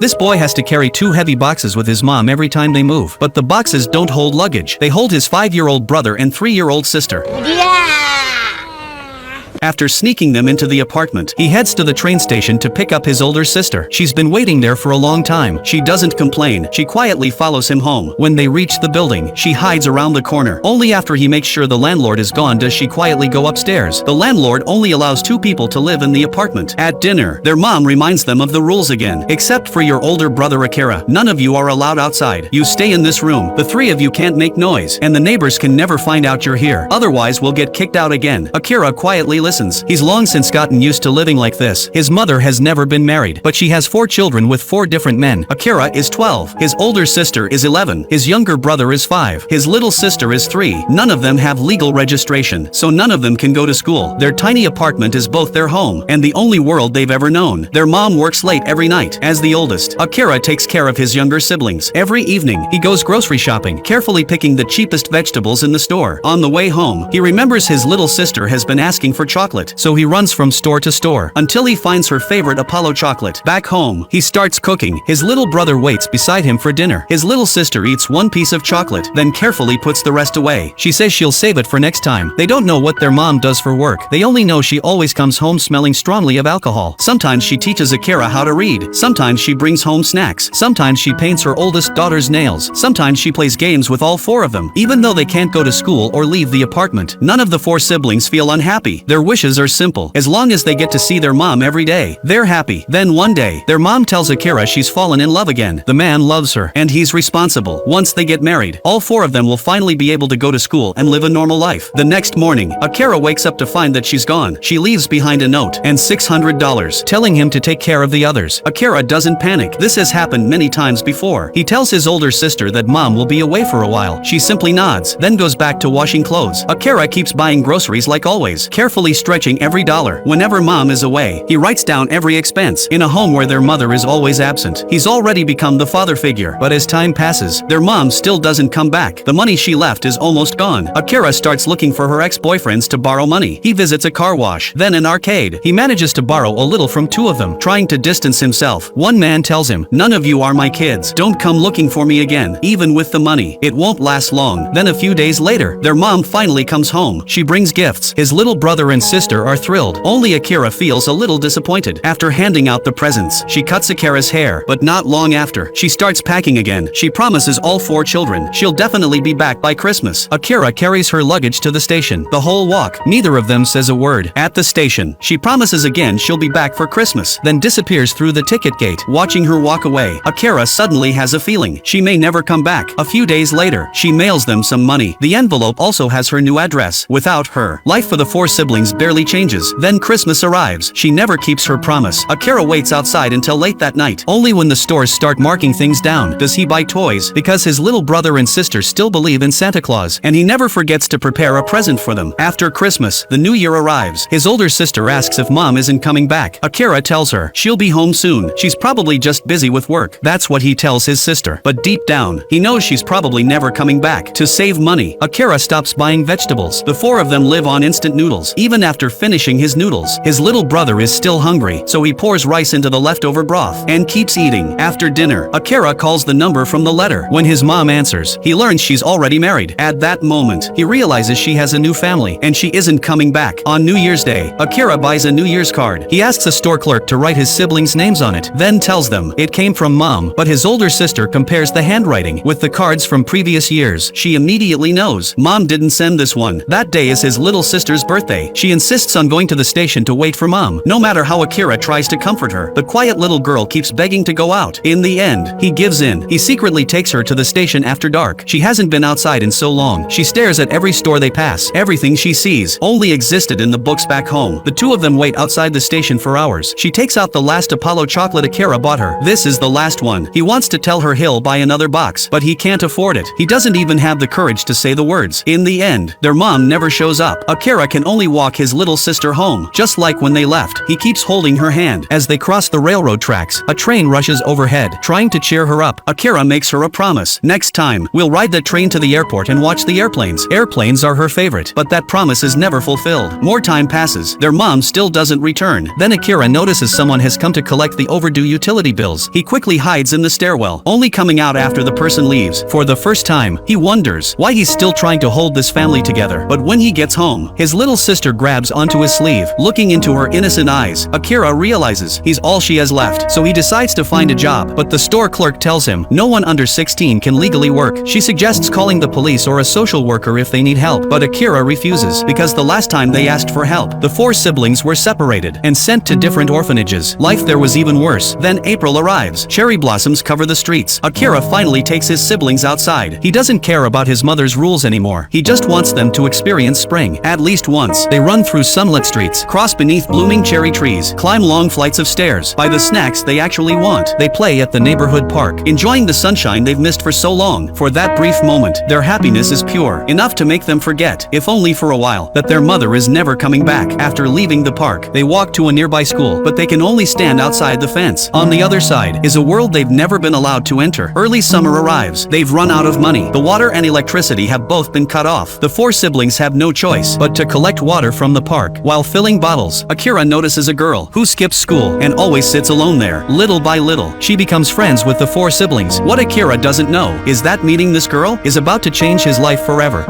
This boy has to carry 2 heavy boxes with his mom every time they move, but the boxes don't hold luggage. They hold his 5-year-old brother and 3-year-old sister. After sneaking them into the apartment, he heads to the train station to pick up his older sister. She's been waiting there for a long time. She doesn't complain. She quietly follows him home. When they reach the building, she hides around the corner. Only after he makes sure the landlord is gone does she quietly go upstairs. The landlord only allows 2 people to live in the apartment. At dinner, their mom reminds them of the rules again. Except for your older brother Akira, none of you are allowed outside. You stay in this room. The 3 of you can't make noise, and the neighbors can never find out you're here. Otherwise, we'll get kicked out again. Akira quietly listens. He's long since gotten used to living like this. His mother has never been married, but she has 4 children with 4 different men. Akira is 12. His older sister is 11. His younger brother is 5. His little sister is 3. None of them have legal registration, so none of them can go to school. Their tiny apartment is both their home and the only world they've ever known. Their mom works late every night. As the oldest, Akira takes care of his younger siblings. Every evening, he goes grocery shopping, carefully picking the cheapest vegetables in the store. On the way home, he remembers his little sister has been asking for chocolate, so he runs from store to store until he finds her favorite Apollo chocolate. Back home, he starts cooking. His little brother waits beside him for dinner. His little sister eats 1 piece of chocolate, then carefully puts the rest away. She says she'll save it for next time. They don't know what their mom does for work. They only know she always comes home smelling strongly of alcohol. Sometimes she teaches Akira how to read. Sometimes she brings home snacks. Sometimes she paints her oldest daughter's nails. Sometimes she plays games with all 4 of them. Even though they can't go to school or leave the apartment, none of the 4 siblings feel unhappy. Their wishes are simple. As long as they get to see their mom every day, they're happy. Then one day, their mom tells Akira she's fallen in love again. The man loves her, and he's responsible. Once they get married, all 4 of them will finally be able to go to school and live a normal life. The next morning, Akira wakes up to find that she's gone. She leaves behind a note and $600, telling him to take care of the others. Akira doesn't panic. This has happened many times before. He tells his older sister that mom will be away for a while. She simply nods, then goes back to washing clothes. Akira keeps buying groceries like always, carefully stretching every dollar. Whenever mom is away, he writes down every expense. In a home where their mother is always absent, he's already become the father figure. But as time passes, their mom still doesn't come back. The money she left is almost gone. Akira starts looking for her ex-boyfriends to borrow money. He visits a car wash, then an arcade. He manages to borrow a little from 2 of them, trying to distance himself. One man tells him, "None of you are my kids. Don't come looking for me again. Even with the money, it won't last long." Then a few days later, their mom finally comes home. She brings gifts. His little brother and sister are thrilled. Only Akira feels a little disappointed. After handing out the presents, she cuts Akira's hair, but not long after, she starts packing again. She promises all 4 children she'll definitely be back by Christmas. Akira carries her luggage to the station. The whole walk, neither of them says a word. At the station, she promises again she'll be back for Christmas, then disappears through the ticket gate. Watching her walk away, Akira suddenly has a feeling she may never come back. A few days later, she mails them some money. The envelope also has her new address. Without her, life for the 4 siblings barely changes. Then Christmas arrives. She never keeps her promise. Akira waits outside until late that night. Only when the stores start marking things down does he buy toys, because his little brother and sister still believe in Santa Claus, and he never forgets to prepare a present for them. After Christmas, the new year arrives. His older sister asks if mom isn't coming back. Akira tells her she'll be home soon. She's probably just busy with work. That's what he tells his sister. But deep down, he knows she's probably never coming back. To save money, Akira stops buying vegetables. The 4 of them live on instant noodles. Even after finishing his noodles, his little brother is still hungry, so he pours rice into the leftover broth and keeps eating. After dinner, Akira calls the number from the letter. When his mom answers, he learns she's already married. At that moment, he realizes she has a new family, and she isn't coming back. On New Year's Day, Akira buys a New Year's card. He asks a store clerk to write his siblings' names on it, then tells them it came from mom, but his older sister compares the handwriting with the cards from previous years. She immediately knows mom didn't send this one. That day is his little sister's birthday. She insists on going to the station to wait for mom. No matter how Akira tries to comfort her, the quiet little girl keeps begging to go out. In the end, he gives in. He secretly takes her to the station after dark. She hasn't been outside in so long. She stares at every store they pass. Everything she sees only existed in the books back home. The 2 of them wait outside the station for hours. She takes out the last Apollo chocolate Akira bought her. This is the last one. He wants to tell her he'll buy another box, but he can't afford it. He doesn't even have the courage to say the words. In the end, their mom never shows up. Akira can only walk his little sister home, just like when they left. He keeps holding her hand. As they cross the railroad tracks, a train rushes overhead, trying to cheer her up. Akira makes her a promise. Next time, we'll ride the train to the airport and watch the airplanes. Airplanes are her favorite, but that promise is never fulfilled. More time passes. Their mom still doesn't return. Then Akira notices someone has come to collect the overdue utility bills. He quickly hides in the stairwell, only coming out after the person leaves. For the first time, he wonders why he's still trying to hold this family together. But when he gets home, his little sister grabs onto his sleeve. Looking into her innocent eyes, Akira realizes he's all she has left, so he decides to find a job. But the store clerk tells him no one under 16 can legally work. She suggests calling the police or a social worker if they need help, but Akira refuses because the last time they asked for help, the four siblings were separated and sent to different orphanages. Life there was even worse. Then April arrives. Cherry blossoms cover the streets. Akira finally takes his siblings outside. He doesn't care about his mother's rules anymore. He just wants them to experience spring at least once. They run through sunlit streets, cross beneath blooming cherry trees, climb long flights of stairs, buy the snacks they actually want. They play at the neighborhood park, enjoying the sunshine they've missed for so long. For that brief moment, their happiness is pure, enough to make them forget, if only for a while, that their mother is never coming back. After leaving the park, they walk to a nearby school, but they can only stand outside the fence. On the other side is a world they've never been allowed to enter. Early summer arrives. They've run out of money. The water and electricity have both been cut off. The four siblings have no choice but to collect water from the park. While filling bottles, Akira notices a girl who skips school and always sits alone there. Little by little, she becomes friends with the four siblings. What Akira doesn't know is that meeting this girl is about to change his life forever.